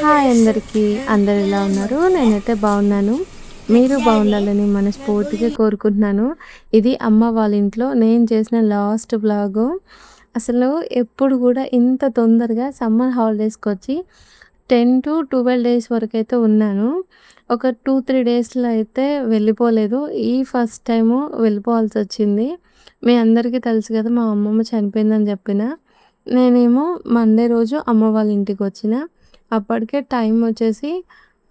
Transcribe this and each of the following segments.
Hi అందరికీ. అందరూ ఎలా ఉన్నారు? నేనైతే బాగున్నాను. మీరు బాగుండాలని మనస్ఫూర్తిగా కోరుకుంటున్నాను. ఇది అమ్మ వాళ్ళ ఇంట్లో నేను చేసిన లాస్ట్ వ్లాగు. అసలు ఎప్పుడు గూడా ఇంత తొందరగా సమ్మర్ హాలిడేస్‌కొచ్చి 10-12 డేస్ వరకైతే ఉన్నాను. ఒక 2-3 డేస్‌లో అయితే వెళ్ళిపోలేదు. ఈ ఫస్ట్ టైము వెళ్ళిపోవాల్సొచ్చింది. మీ అందరికీ తెలుసు గదా! మా అమ్మమ్మ చనిపోయిందని జెప్పిన. నేనేమో మండే రోజు అమ్మ వాళ్ళ ఇంటికొచ్చిన. అప్పటికే టైం వచ్చేసి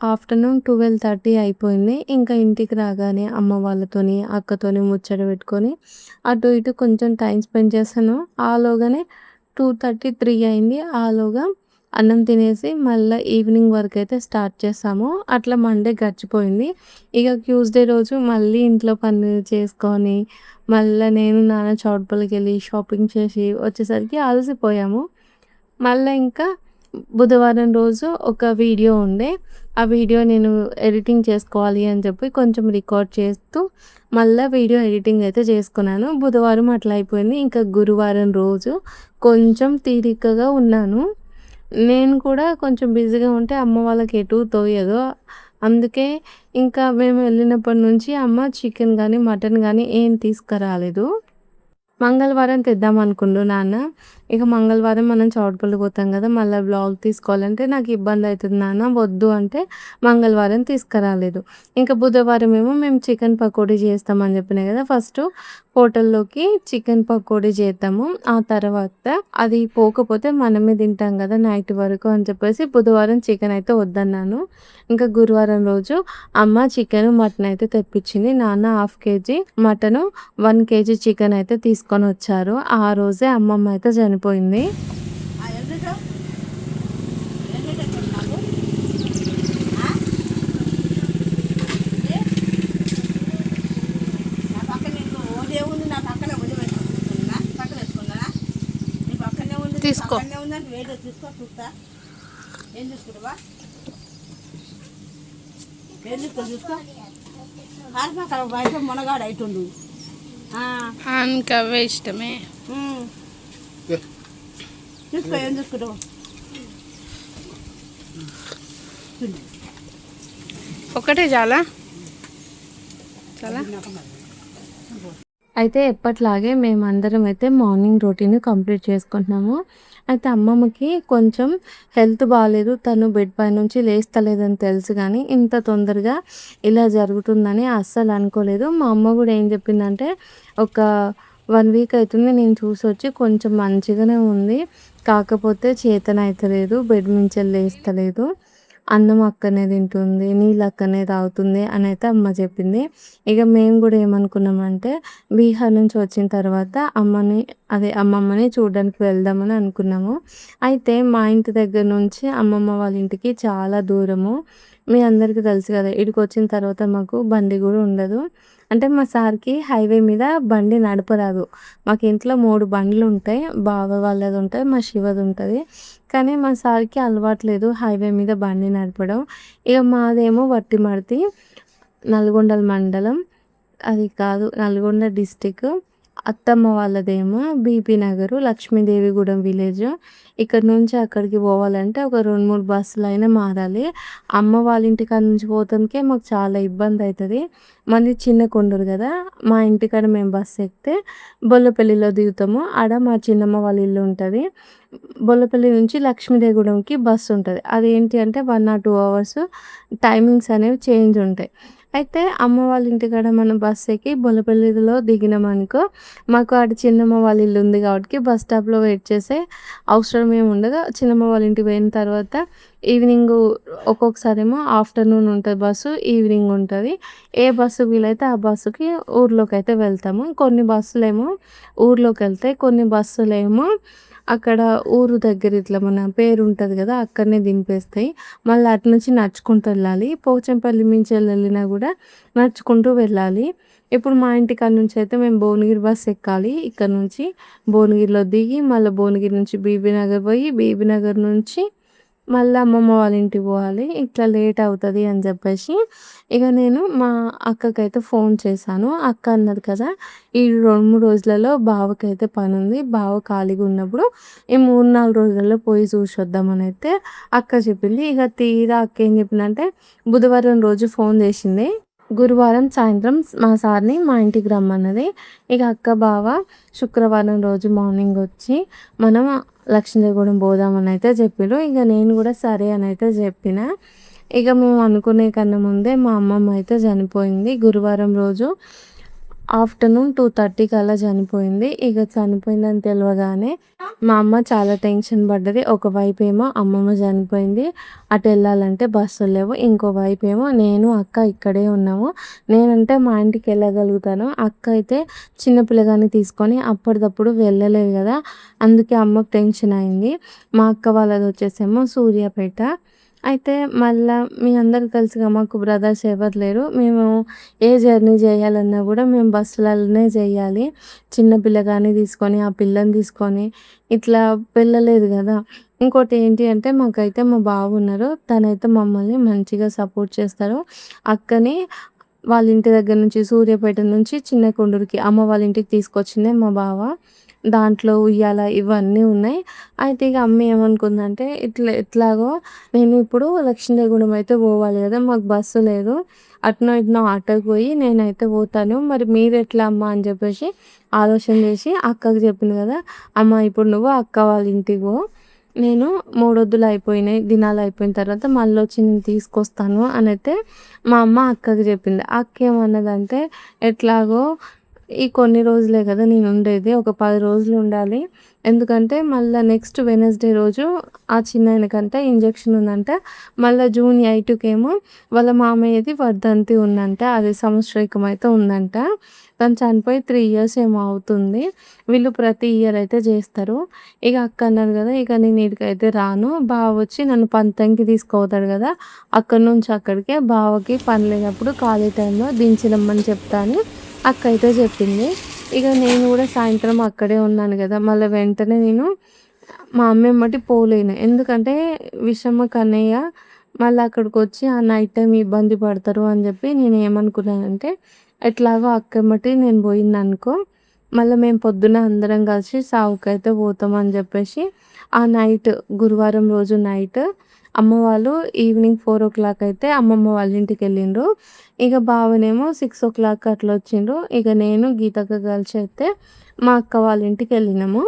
ఆఫ్టర్‌నూన్ 12:30 అయిపోయింది. ఇంకా ఇంటికి రాగానే అమ్మ వాళ్ళతోని, అక్కతోని ముచ్చట పెట్టుకొని అటు ఇటు కొంచెం టైం స్పెండ్ చేశాను. ఆలోగానే 2:30, 3 అయింది. ఆలోగా అన్నం తినేసి మళ్ళా ఈవినింగ్ వరకైతే స్టార్ట్ చేశాము. అట్లా మండే గడిచిపోయింది. ఇక ట్యూస్‌డే రోజు మళ్ళీ ఇంట్లో పనులు చేసుకొని, మళ్ళా నేను, నాన్న చౌటుపల్లికెళ్ళి షాపింగ్ చేసి వచ్చేసరికి అలసిపోయాము. మళ్ళా ఇంకా బుధవారం రోజు ఒక వీడియో ఉండే. ఆ వీడియో నేను ఎడిటింగ్ చేసుకోవాలి అని చెప్పి కొంచెం రికార్డ్ చేస్తూ మళ్ళా వీడియో ఎడిటింగ్ అయితే చేసుకున్నాను. బుధవారం అట్లా అయిపోయింది. ఇంకా గురువారం రోజు కొంచెం తీరికగా ఉన్నాను. నేను కూడా కొంచెం బిజీగా ఉంటే అమ్మ వాళ్ళకి ఎటూ తోయదు. అందుకే ఇంకా మేము వెళ్ళినప్పటి నుంచి అమ్మ చికెన్ గానీ, మటన్ గానీ ఏం తీసుకురాలేదు. మంగళవారం తెద్దామనుకుండు నాన్న. ఇక మంగళవారం మనం చౌటుపల్లి పోతాం గదా! మళ్ళా వ్లాగ్ తీసుకోవాలంటే నాకు ఇబ్బందయితది నాన్న వద్దు అంటే మంగళవారం తీసుకురాలేదు. ఇంక బుధవారమేమో మేము చికెన్ పకోడీ చేస్తామని చెప్పినా గదా! ఫస్టు హోటల్‌లోకి చికెన్ పకోడీ చేద్దాము. ఆ తర్వాత అది పోకపోతే మనమే తింటాం గదా! నైట్ వరకు అని చెప్పేసి బుధవారం చికెన్ అయితే వద్దన్నాను. ఇంకా గురువారం రోజు అమ్మ చికెను, మటన్ అయితే తెప్పించింది. నాన్న half KG mutton, 1 KG chicken అయితే తీసుకొనొచ్చారు. ఆ రోజే అమ్మమ్మ అయితే చనిపోయింది. తీసుకో మునగాడు అయితుండు ఆయనకి అవే ఇష్టమే. చూసుకో ఏం చూసుకుంటావు. ఒకటే చాలా చాలా అయితే ఎప్పట్లాగే మేమందరం అయితే మార్నింగ్ రొటీన్ కంప్లీట్ చేసుకుంటున్నాము. అయితే అమ్మమ్మకి కొంచెం హెల్త్ బాలేదు. తను బెడ్ పై నుంచి లేస్తలేదని తెలుసు గానీ, ఇంత తొందరగా ఇలా జరుగుతుందని అస్సలు అనుకోలేదు. మా అమ్మ గూడా ఏం చెప్పిందంటే, ఒక 1 వీక్ అయితుంది నేను చూసొచ్చి కొంచెం మంచిగానే ఉంది. కాకపోతే చేతనైతలేదు. బెడ్ మించెళ్ళి లేస్తలేదు. అన్నం అక్కనే తింటుంది. నీళ్ళు అక్కనే తాగుతుంది అనైతే అమ్మ చెప్పింది. ఇక మేము గూడా ఏమనుకున్నామంటే బీహార్ నుంచి వచ్చిన తర్వాత అమ్మమ్మని చూడడానికి వెళ్దామని అనుకున్నాము. అయితే మా ఇంటి దగ్గర నుంచి అమ్మమ్మ వాళ్ళ ఇంటికి చాలా దూరము. మీ అందరికీ తెలుసు కదా! ఈడికొచ్చిన తర్వాత మాకు బండి గూడా ఉండదు. అంటే మా సార్‌కి హైవే మీద బండి నడపరాదు. మాకు ఇంట్లో 3 బండ్లుంటాయి. బావ వాళ్ళదుంటది, మా శివదుంటది. కానీ మా సార్‌కి అలవాటు లేదు హైవే మీద బండి నడపడం. ఇక మాదేమో వట్టిమడతి, నల్గొండల మండలం. అది కాదు నల్గొండ డిస్ట్రిక్ట్. అత్తమ్మ వాళ్ళదేమో బీపీ నగరు, లక్ష్మీదేవిగూడెం విలేజ్. ఇక్కడి నుంచి అక్కడికి పోవాలంటే ఒక 2, 3 బస్సులైనా మారాలి. అమ్మ వాళ్ళ ఇంటికాడ నుంచి పోతానికే మాకు చాలా ఇబ్బందయితది. మాది చిన్న కొండూరు గదా! మా ఇంటికాడ మేము బస్సు ఎక్కితే బొల్లపల్లిలో దిగుతాము. ఆడ మా చిన్నమ్మ వాళ్ళ ఇల్లు ఉంటది. బొల్లపల్లి నుంచి లక్ష్మీదేవిగూడెంకి బస్సుంటది. అదేంటి అంటే 1 ఆర్ 2 అవర్స్ టైమింగ్స్ అనేవి చేంజ్ ఉంటాయి. అయితే అమ్మ వాళ్ళ ఇంటికాడ మనం బస్ ఎక్కి బొల్లపల్లిలో దిగినామనుకో, మాకు ఆడ చిన్నమ్మ వాళ్ళ ఇల్లు ఉంది కాబట్టి బస్ స్టాప్‌లో వెయిట్ చేసే అవసరం ఏమి ఉండదు. చిన్నమ్మ వాళ్ళ ఇంటికి పోయిన తర్వాత ఈవినింగు ఒక్కొక్కసారేమో ఆఫ్టర్‌నూన్ ఉంటది బస్సు, ఈవినింగ్ ఉంటది. ఏ బస్సు వీలైతే ఆ బస్సుకి ఊర్లోకైతే వెళ్తాము. కొన్ని బస్సులేమో ఊర్లోకెళ్తాయి. కొన్ని బస్సులేమో అక్కడ ఊరు దగ్గర ఇట్లా మన పేరుంటది గదా! అక్కడనే దింపేస్తాయి. మళ్ళీ అటు నుంచి నడుచుకుంటూ వెళ్ళాలి. పోచంపల్లి మించెల్లి వెళ్ళినా గూడా నడుచుకుంటూ వెళ్ళాలి. ఇప్పుడు మా ఇంటికాడ నుంచయితే మేము భువనగిరి బస్ ఎక్కాలి. ఇక్కడ నుంచి భువనగిరిలో దిగి మళ్ళీ భువనగిరి నుంచి బీబీ నగర్ పోయి, బీబీ నగర్ నుంచి మళ్ళీ అమ్మమ్మ వాళ్ళ ఇంటికి పోవాలి. ఇట్లా లేట్ అవుతది అని చెప్పేసి ఇక నేను మా అక్కకైతే ఫోన్ చేశాను. అక్క అన్నది కదా! ఈ 2, 3 రోజులలో బావకైతే పనుంది. బావ ఖాళీగా ఉన్నప్పుడు ఈ 3, 4 రోజులలో పోయి చూసొద్దామనైతే అక్క చెప్పింది. ఇక తీరా అక్క ఏం చెప్పిందంటే బుధవారం రోజు ఫోన్ చేసింది. గురువారం సాయంత్రం మా సార్‌ని మా ఇంటికి రమ్మన్నది. ఇక అక్క, బావ శుక్రవారం రోజు మార్నింగ్ వచ్చి మనం లక్ష్మీదేవిగూడెం పోదామనైతే చెప్పిర్రు. ఇక నేను కూడా సరే అనైతే చెప్పిన. ఇక మేము అనుకునే కన్నా ముందే మా అమ్మమ్మ అయితే చనిపోయింది. గురువారం రోజు ఆఫ్టర్‌నూన్ 2:30కి అలా చనిపోయింది. ఇక చనిపోయిందని తెలవగానే మా అమ్మ చాలా టెన్షన్ పడ్డది. ఒకవైపేమో అమ్మమ్మ చనిపోయింది. అటెళ్ళాలంటే బస్సులు లేవు. ఇంకోవైపేమో నేను, అక్క ఇక్కడే ఉన్నాము. నేనంటే మా ఇంటికెళ్ళగలుగుతాను. అక్క అయితే చిన్న పిల్లగాన్ని తీసుకొని అప్పటిదప్పుడు వెళ్ళలేదు కదా! అందుకే అమ్మకు టెన్షన్ అయింది. మా అక్క వాళ్ళదొచ్చేసేమో సూర్యాపేట. అయితే మళ్ళా మీ అందరికి తెలుసుగా మాకు బ్రదర్స్ ఎవరు లేరు. మేము ఏ జర్నీ చేయాలన్నా కూడా మేము బస్సులలోనే చేయాలి. చిన్న పిల్లగాన్ని తీసుకొని, ఆ పిల్లని తీసుకొని ఇట్లా వెళ్ళలేదు కదా! ఇంకోటి ఏంటి అంటే మాకైతే మా బావ ఉన్నారు. తనైతే మమ్మల్ని మంచిగా సపోర్ట్ చేస్తారు. అక్కని వాళ్ళ ఇంటి దగ్గర నుంచి సూర్యాపేట నుంచి చిన్న కొండూరుకి అమ్మ వాళ్ళ ఇంటికి తీసుకొచ్చిందే మా బావ. దాంట్లో ఉయ్యాల ఇవన్నీ ఉన్నాయి. అయితే ఇక అమ్మ ఏమనుకుందంటే ఎట్లాగో నేను ఇప్పుడు లక్ష్మీదేవిగూడెం అయితే పోవాలి కదా! మాకు బస్సు లేదు. అట్నో ఇట్నో ఆటోకి పోయి నేనైతే పోతాను. మరి మీరెట్లా అమ్మ అని చెప్పేసి ఆలోచన చేసి అక్కకి చెప్పింది కదా! అమ్మ ఇప్పుడు నువ్వు అక్క వాళ్ళ ఇంటికి పో. నేను 3 వద్దులు అయిపోయినాయి. దినాలు అయిపోయిన తర్వాత మళ్ళొచ్చి నేను తీసుకొస్తాను అనైతే మా అమ్మ అక్కకి చెప్పింది. అక్క ఏమన్నదంటే ఎట్లాగో ఈ కొన్ని రోజులే కదా నేనుండేది. ఒక 10 రోజులు ఉండాలి. ఎందుకంటే మళ్ళా నెక్స్ట్ వెడ్నెస్‌డే రోజు ఆ చిన్నాయనకంట ఇంజెక్షన్ ఉందంట. మళ్ళా జూన్ 8కేమో వాళ్ళ మామయ్యది వర్ధంతి ఉందంట. అది సంవత్సరీకం అయితే ఉందంట. తను చనిపోయి 3 ఇయర్స్ ఏమో అవుతుంది. వీళ్ళు ప్రతి ఇయర్ అయితే చేస్తారు. ఇక అక్క అన్నది కదా! ఇక నేను ఈడికైతే రాను. బావ వచ్చి నన్ను పంతంకి తీసుకుపోతాడు కదా! అక్కడి నుంచి అక్కడికే బావకి పని లేనప్పుడు ఖాళీ టైంలో దించిరమ్మని చెప్తా అని అక్క అయితే చెప్పింది. ఇక నేను కూడా సాయంత్రం అక్కడే ఉన్నాను కదా! మళ్ళీ వెంటనే నేను మా అమ్మ ఎమ్మటి పోలేను. ఎందుకంటే విషమ్మ కన్నయ్య మళ్ళీ అక్కడికొచ్చి ఆ నైట్ టైమ్ ఇబ్బంది పడతారు అని చెప్పి నేను ఏమనుకున్నానంటే ఎట్లాగో అక్క ఎమ్మటి నేను పోయిందనుకో మళ్ళీ మేము పొద్దున అందరం కలిసి సావుకైతే పోతామని చెప్పేసి ఆ నైట్ గురువారం రోజు నైట్ అమ్మ వాళ్ళు ఈవినింగ్ 4:00 అయితే అమ్మమ్మ వాళ్ళ ఇంటికెళ్ళిండ్రు. ఇక బావనేమో 6:00 అట్లా వచ్చిండ్రు. ఇక నేను గీతక్క కలిసి అయితే మా అక్క వాళ్ళ ఇంటికెళ్ళినాము.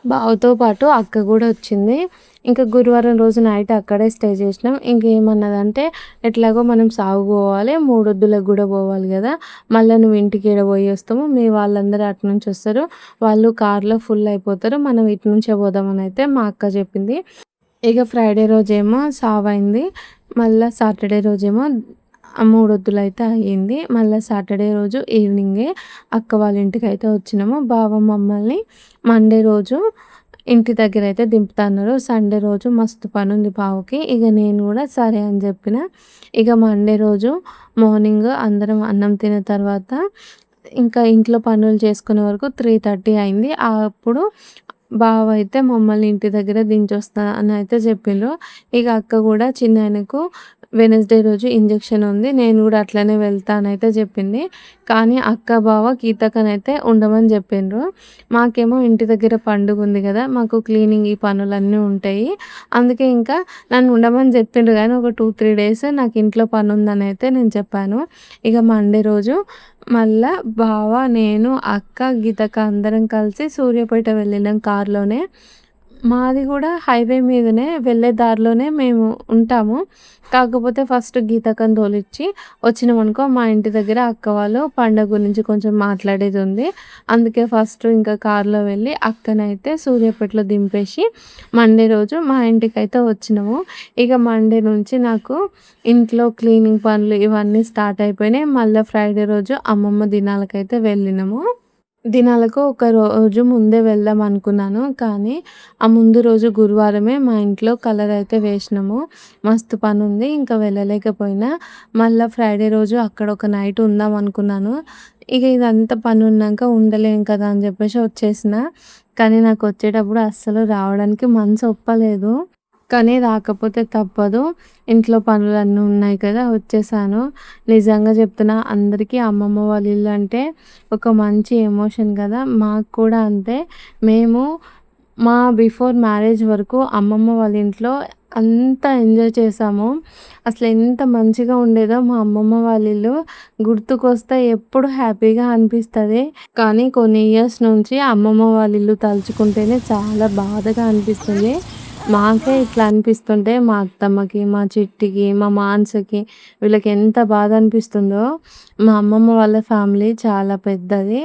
బావతో పాటు అక్క కూడా వచ్చింది. ఇంకా గురువారం రోజు నైట్ అక్కడే స్టే చేసినాం. ఇంకేమన్నదంటే ఎట్లాగో మనం సావుకు పోవాలి. 3 వద్దులకు కూడా పోవాలి కదా! మళ్ళీ నువ్వు ఇంటికి ఈడ పోయొస్తాము. మీ వాళ్ళందరూ అటు నుంచి వస్తారు. వాళ్ళు కార్‌లో ఫుల్ అయిపోతారు. మనం ఇటు నుంచే పోదామని అయితే మా అక్క చెప్పింది. ఇక ఫ్రైడే రోజేమో సావయింది. మళ్ళా సాటర్డే రోజేమో 3 వద్దులైతే అయింది. మళ్ళా సాటర్డే రోజు ఈవినింగే అక్క వాళ్ళ ఇంటికైతే వచ్చినాము. బావ మమ్మల్ని మండే రోజు ఇంటి దగ్గరైతే దింపుతా అన్నారు. సండే రోజు మస్తు పనుంది బావకి. ఇక నేను కూడా సరే అని చెప్పిన. ఇక మండే రోజు మార్నింగ్ అందరం అన్నం తిన్న తర్వాత ఇంకా ఇంట్లో పనులు చేసుకునే వరకు 3:30 అయింది. అప్పుడు బావ అయితే మమ్మల్ని ఇంటి దగ్గర దించొస్తా అని అయితే చెప్పిండ్రు. ఇక అక్క కూడా చిన్నాయనకు వెడ్నెస్‌డే రోజు ఇంజెక్షన్ ఉంది. నేను కూడా అట్లనే వెళ్తా అనైతే చెప్పింది. కానీ అక్క, బావ గీతక్కనైతే ఉండమని చెప్పిండ్రు. మాకేమో ఇంటి దగ్గర పండుగ ఉంది కదా! మాకు క్లీనింగ్ ఈ పనులన్నీ ఉంటాయి. అందుకే ఇంకా నన్ను ఉండమని చెప్పిండ్రు కానీ ఒక 2, 3 డేస్ నాకు ఇంట్లో పనుందని అయితే నేను చెప్పాను. ఇక మండే రోజు మళ్ళా బావ, నేను, అక్క, గీతక్క అందరం కలిసి సూర్యాపేట వెళ్ళినాం కార్‌లోనే. మాది కూడా హైవే మీదనే వెళ్ళే దారిలోనే మేము ఉంటాము. కాకపోతే ఫస్ట్ గీతక్కని తోలిచ్చి వచ్చినామనుకో మా ఇంటి దగ్గర అక్క వాళ్ళు పండగ గురించి కొంచెం మాట్లాడేది ఉంది. అందుకే ఫస్ట్ ఇంకా కార్‌లో వెళ్ళి అక్కనైతే సూర్యాపేటలో దింపేసి మండే రోజు మా ఇంటికైతే వచ్చినాము. ఇక మండే నుంచి నాకు ఇంట్లో క్లీనింగ్ పనులు ఇవన్నీ స్టార్ట్ అయిపోయినాయి. మళ్ళా ఫ్రైడే రోజు అమ్మమ్మ దినాలకైతే వెళ్ళినాము. దినాలకు ఒక రోజు ముందే వెళ్దాం అనుకున్నాను. కానీ ఆ ముందు రోజు గురువారమే మా ఇంట్లో కలర్ అయితే వేసినాము. మస్తు పనుంది. ఇంకా వెళ్ళలేకపోయినా. మళ్ళా ఫ్రైడే రోజు అక్కడ ఒక నైట్ ఉందాం అనుకున్నాను. ఇక ఇదంతా పనున్నాక ఉండలేం కదా అని చెప్పేసి వచ్చేసిన. కానీ నాకు వచ్చేటప్పుడు అస్సలు రావడానికి మనసు ఒప్పలేదు. కానీ రాకపోతే తప్పదు. ఇంట్లో పనులన్నీ ఉన్నాయి కదా! వచ్చేసాను. నిజంగా చెప్తున్నా అందరికీ అమ్మమ్మ వాళ్ళ ఇల్లు అంటే ఒక మంచి ఎమోషన్ కదా! మాకు కూడా అంతే. మేము మా బిఫోర్ మ్యారేజ్ వరకు అమ్మమ్మ వాళ్ళ ఇంట్లో అంత ఎంజాయ్ చేశాము. అసలు ఎంత మంచిగా ఉండేదో మా అమ్మమ్మ వాళ్ళ ఇల్లు. గుర్తుకొస్తే ఎప్పుడు హ్యాపీగా అనిపిస్తది. కానీ కొన్ని ఇయర్స్ నుంచి అమ్మమ్మ వాళ్ళ ఇల్లు తలుచుకుంటేనే చాలా బాధగా అనిపిస్తుంది. మాకే ఇట్లా అనిపిస్తుంటే మా అత్తమ్మకి, మా చిట్టికి, మా మానసకి వీళ్ళకి ఎంత బాధ అనిపిస్తుందో. మా అమ్మమ్మ వాళ్ళ ఫ్యామిలీ చాలా పెద్దది.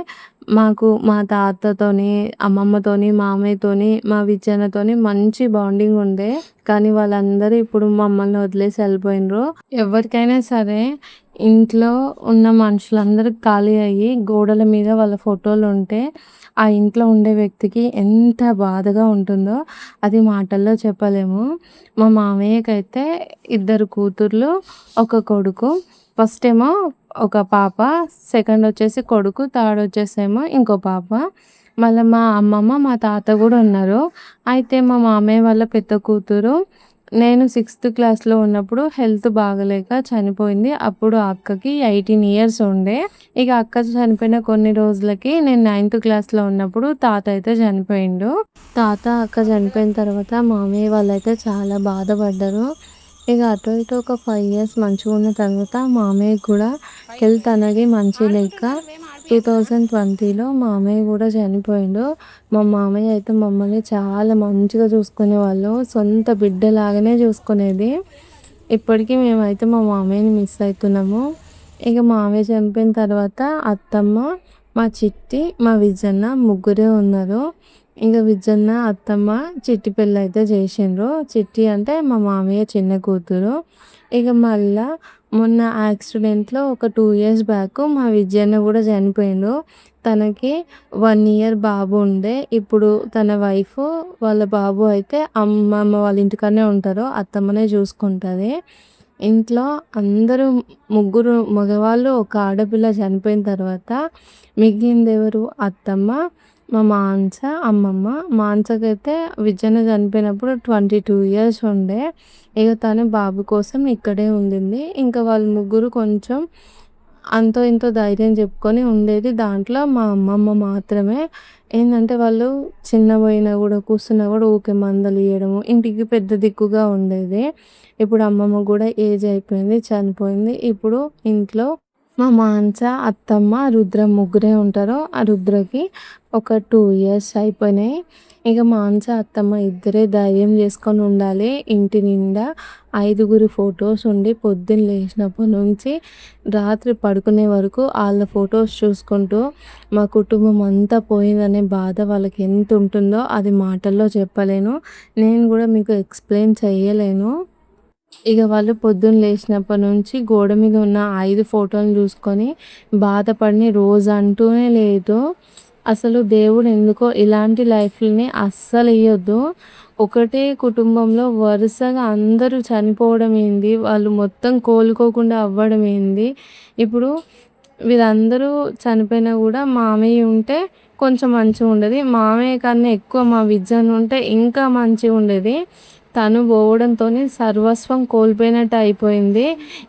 మాకు మా తాతతోని, అమ్మమ్మతోని, మామయ్యతోని, మా విజయన్నతోని మంచి బాండింగ్ ఉండే. కానీ వాళ్ళందరూ ఇప్పుడు మమ్మల్ని వదిలేసి వెళ్ళిపోయిండ్రు. ఎవరికైనా సరే ఇంట్లో ఉన్న మనుషులందరూ ఖాళీ అయ్యి గోడల మీద వాళ్ళ ఫోటోలు ఉంటే ఆ ఇంట్లో ఉండే వ్యక్తికి ఎంత బాధగా ఉంటుందో అది మాటల్లో చెప్పలేము. మా మామయ్యకైతే 2 కూతుర్లు, 1 కొడుకు. ఫస్ట్ ఏమో ఒక పాప, సెకండ్ వచ్చేసి కొడుకు, థర్డ్ వచ్చేసేమో ఇంకో పాప. మళ్ళీ మా అమ్మమ్మ, మా తాత కూడా ఉన్నారు. అయితే మా మామయ్య వాళ్ళ పెద్ద కూతురు నేను 6th క్లాస్‌లో ఉన్నప్పుడు హెల్త్ బాగాలేక చనిపోయింది. అప్పుడు ఆ అక్కకి 18 ఇయర్స్ ఉండే. ఇక అక్క చనిపోయిన కొన్ని రోజులకి నేను 9th క్లాస్‌లో ఉన్నప్పుడు తాత అయితే చనిపోయిండు. తాత, అక్క చనిపోయిన తర్వాత మామయ్య వాళ్ళైతే చాలా బాధపడ్డారు. ఇక అటు ఇటు ఒక 5 ఇయర్స్ మంచిగా ఉన్న తర్వాత మామయ్యకి కూడా హెల్త్ అనేది మంచిగా లేక 2020లో మామయ్య కూడా చనిపోయిండు. మా మామయ్య అయితే మమ్మల్ని చాలా మంచిగా చూసుకునేవాళ్ళు. సొంత బిడ్డలాగానే చూసుకునేది. ఇప్పటికీ మేమైతే మా మామయ్యని మిస్ అవుతున్నాము. ఇక మామయ్య చనిపోయిన తర్వాత అత్తమ్మ, మా చిట్టి, మా విజయన్న ముగ్గురే ఉన్నారు. ఇక విజయన్న, అత్తమ్మ చిట్టి పెళ్ళైతే చేసిండ్రు. చిట్టి అంటే మా మామయ్య చిన్న కూతురు. ఇక మళ్ళా మొన్న యాక్సిడెంట్‌లో ఒక 2 ఇయర్స్ బ్యాక్ మా విజయన్న కూడా చనిపోయిండు. తనకి 1 ఇయర్ బాబు ఉండే. ఇప్పుడు తన వైఫ్, వాళ్ళ బాబు అయితే అమ్మమ్మ వాళ్ళ ఇంటికాడనే ఉంటారు. అత్తమ్మనే చూసుకుంటది. ఇంట్లో అందరూ ముగ్గురు మగవాళ్ళు, ఒక ఆడపిల్ల చనిపోయిన తర్వాత మిగిలిందెవరు? అత్తమ్మ, మా మానస, అమ్మమ్మ. మానసకైతే విజయన్న చనిపోయినప్పుడు 22 ఇయర్స్ ఉండే. ఇక తను బాబు కోసం ఇక్కడే ఉండింది. ఇంకా వాళ్ళు ముగ్గురు కొంచెం అంతో ఇంతో ధైర్యం చెప్పుకొని ఉండేది. దాంట్లో మా అమ్మమ్మ మాత్రమే ఏందంటే వాళ్ళు చిన్నబోయినా కూడా కూర్చున్నా కూడా ఊకే మందలియ్యడము, ఇంటికి పెద్ద దిక్కుగా ఉండేది. ఇప్పుడు అమ్మమ్మ కూడా ఏజ్ అయిపోయింది, చనిపోయింది. ఇప్పుడు ఇంట్లో మా మానస, అత్తమ్మ, రుద్ర ముగ్గురే ఉంటారు. ఆ రుద్రకి ఒక 2 ఇయర్స్ అయిపోయినాయి. ఇక మానస, అత్తమ్మ ఇద్దరే ధైర్యం చేసుకొని ఉండాలి. ఇంటి నిండా 5గురి ఫొటోస్ ఉండి పొద్దున్న లేచినప్పటి నుంచి రాత్రి పడుకునే వరకు వాళ్ళ ఫొటోస్ చూసుకుంటూ మా కుటుంబం అంతా పోయిందనే బాధ వాళ్ళకి ఎంత ఉంటుందో అది మాటల్లో చెప్పలేను. నేను కూడా మీకు ఎక్స్ప్లెయిన్ చేయలేను. ఇక వాళ్ళు పొద్దున్న లేచినప్పటి నుంచి గోడ మీద ఉన్న 5 ఫోటోలను చూసుకొని బాధపడని రోజు అంటూనే లేదు. అసలు దేవుడు ఎందుకో ఇలాంటి లైఫ్‌లని అస్సలు ఇయ్యొద్దు. ఒకటే కుటుంబంలో వరుసగా అందరూ చనిపోవడం ఏంది? వాళ్ళు మొత్తం కోలుకోకుండా అవ్వడం ఏంది? ఇప్పుడు వీళ్ళందరూ చనిపోయినా కూడా మామయ్య ఉంటే కొంచెం మంచిగా ఉండేది. మామయ్య కన్నా ఎక్కువ మా విజయన్ ఉంటే ఇంకా మంచిగా ఉండేది. తను పోవడంతోనే సర్వస్వం కోల్పోయినట్టు అయిపోయింది.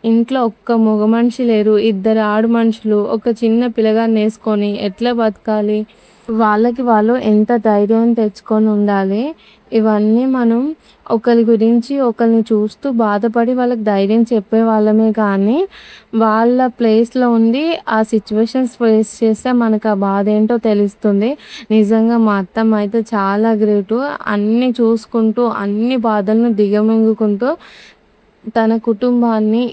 ఇంట్లో ఒక్క మగ మనిషి లేరు. 2 ఆడ మనుషులు, ఒక చిన్న పిల్లగాడిని వేసుకొని ఎట్లా బతకాలి? వాళ్ళకి వాళ్ళు ఎంత ధైర్యం తెచ్చుకొని ఉండాలి. ఇవన్నీ మనం ఒకరి గురించి ఒకరిని చూస్తూ బాధపడి వాళ్ళకి ధైర్యం చెప్పేవాళ్ళమే కానీ, వాళ్ళ ప్లేస్‌లో ఉండి ఆ సిట్యుయేషన్స్ ఫేస్ చేస్తే మనకు ఆ బాధ ఏంటో తెలుస్తుంది. నిజంగా మా అత్తమ్మ అయితే చాలా గ్రేటు. అన్నీ చూసుకుంటూ, అన్ని బాధలను దిగమింగుకుంటూ తన కుటుంబాన్ని,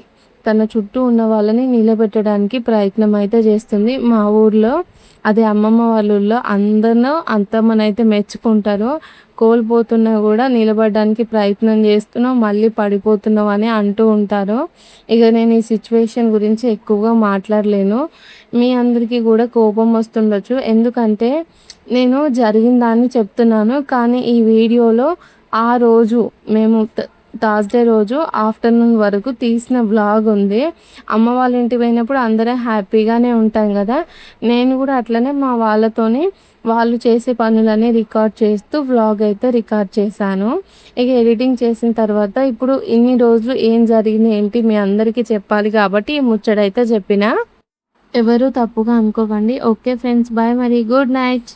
తన చుట్టూ ఉన్న వాళ్ళని నిలబెట్టడానికి ప్రయత్నం అయితే చేస్తుంది. మా ఊర్లో అదే అమ్మమ్మ వాళ్ళ ఊర్లో అందరూ అత్తమ్మనైతే మెచ్చుకుంటారు. కోల్పోతున్నా కూడా నిలబడడానికి ప్రయత్నం చేస్తున్నావు, మళ్ళీ పడిపోతున్నావు అని అంటూ ఉంటారు. ఇక నేను ఈ సిట్యుయేషన్ గురించి ఎక్కువగా మాట్లాడలేను. మీ అందరికీ కూడా కోపం వస్తుండొచ్చు. ఎందుకంటే నేను జరిగిన దాన్ని చెప్తున్నాను. కానీ ఈ వీడియోలో ఆ రోజు మేము థర్స్‌డే రోజు ఆఫ్టర్‌నూన్ వరకు తీసిన వ్లాగ్ ఉంది. అమ్మ వాళ్ళ ఇంటికి పోయినప్పుడు అందరం హ్యాపీగానే ఉంటాం గదా! నేను గూడా అట్లనే మా వాళ్ళతోని వాళ్ళు చేసే పనులన్నీ రికార్డ్ చేస్తూ వ్లాగ్ అయితే రికార్డ్ చేశాను. ఇక ఎడిటింగ్ చేసిన తర్వాత ఇప్పుడు ఇన్ని రోజులు ఏం జరిగింది ఏంటి మీ అందరికీ చెప్పాలి కాబట్టి ఈ ముచ్చటైతే చెప్పినా. ఎవరు తప్పుగా అనుకోకండి. ఓకే ఫ్రెండ్స్, బాయ్ మరి. Good night.